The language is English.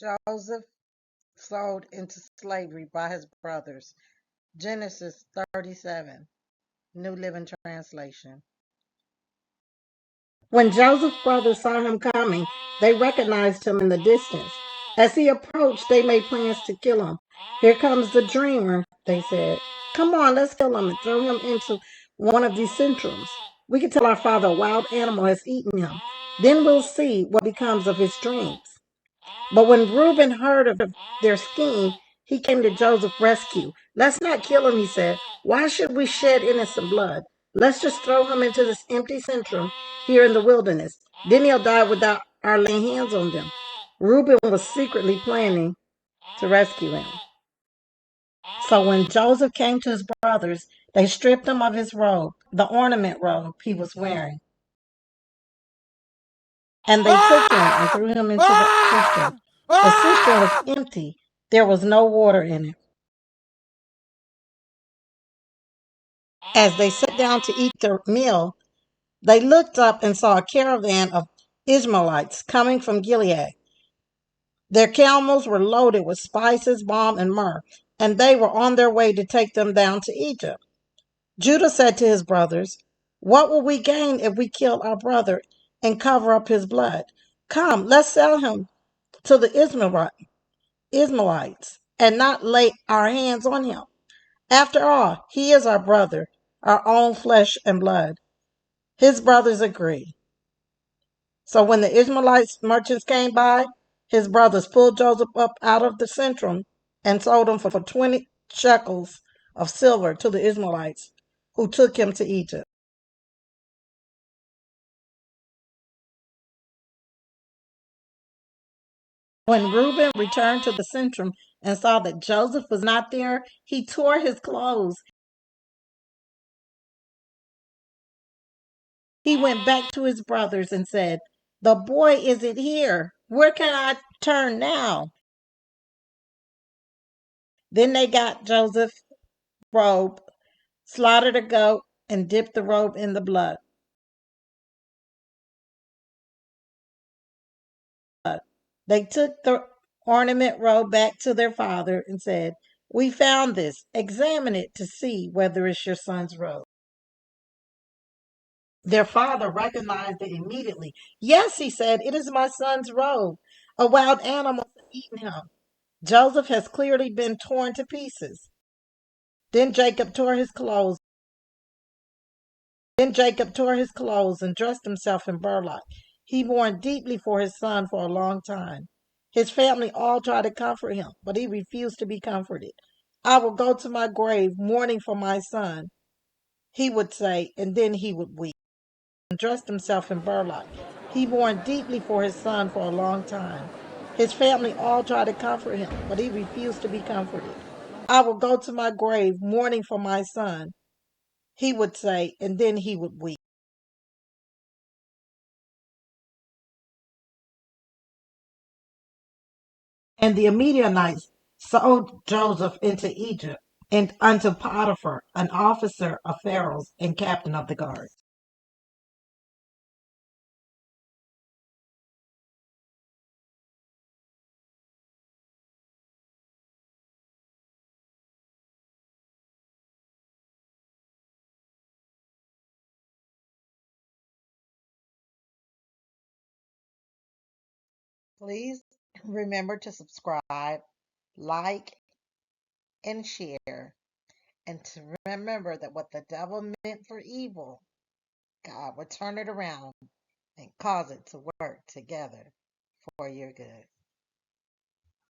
Joseph sold into slavery by his brothers. Genesis 37, New Living Translation. When Joseph's brothers saw him coming, they recognized him in the distance. As he approached, they made plans to kill him. "Here comes the dreamer," they said. "Come on, let's kill him and throw him into one of these centrums. We can tell our father a wild animal has eaten him. Then we'll see what becomes of his dreams." But when Reuben heard of their scheme, he came to Joseph's rescue. "Let's not kill him," he said. "Why should we shed innocent blood? Let's just throw him into this empty centrum here in the wilderness. Then he'll die without our laying hands on them." Reuben was secretly planning to rescue him. So when Joseph came to his brothers, they stripped him of his robe, the ornament robe he was wearing, and they took him and threw him into the cistern. The cistern was empty. There was no water in it. As they sat down to eat their meal, they looked up and saw a caravan of Ishmaelites coming from Gilead. Their camels were loaded with spices, balm, and myrrh, and they were on their way to take them down to Egypt. Judah said to his brothers, "What will we gain if we kill our brother and cover up his blood? Come, let's sell him to the Ishmaelites and not lay our hands on him. After all, he is our brother, our own flesh and blood." His brothers agreed. So when the Ishmaelites merchants came by, his brothers pulled Joseph up out of the centrum and sold him for 20 shekels of silver to the Ishmaelites, who took him to Egypt. When Reuben returned to the centrum and saw that Joseph was not there, he tore his clothes. He went back to his brothers and said, "The boy isn't here. Where can I turn now?" Then they got Joseph's robe, slaughtered a goat, and dipped the robe in the blood. They took the ornament robe back to their father and said, "We found this. Examine it to see whether it's your son's robe." Their father recognized it immediately. "Yes," he said, "it is my son's robe. A wild animal has eaten him. Joseph has clearly been torn to pieces." Then Jacob tore his clothes. Then Jacob tore his clothes and dressed himself in burlap. He mourned deeply for his son for a long time. His family all tried to comfort him, but he refused to be comforted. "I will go to my grave mourning for my son," he would say, and then he would weep. And dressed himself in burlap. He mourned deeply for his son for a long time. His family all tried to comfort him, but he refused to be comforted. "I will go to my grave mourning for my son," he would say, and then he would weep. And the Midianites sold Joseph into Egypt and unto Potiphar, an officer of Pharaoh's and captain of the guard. Please remember to subscribe, like, and share. And to remember that what the devil meant for evil, God will turn it around and cause it to work together for your good.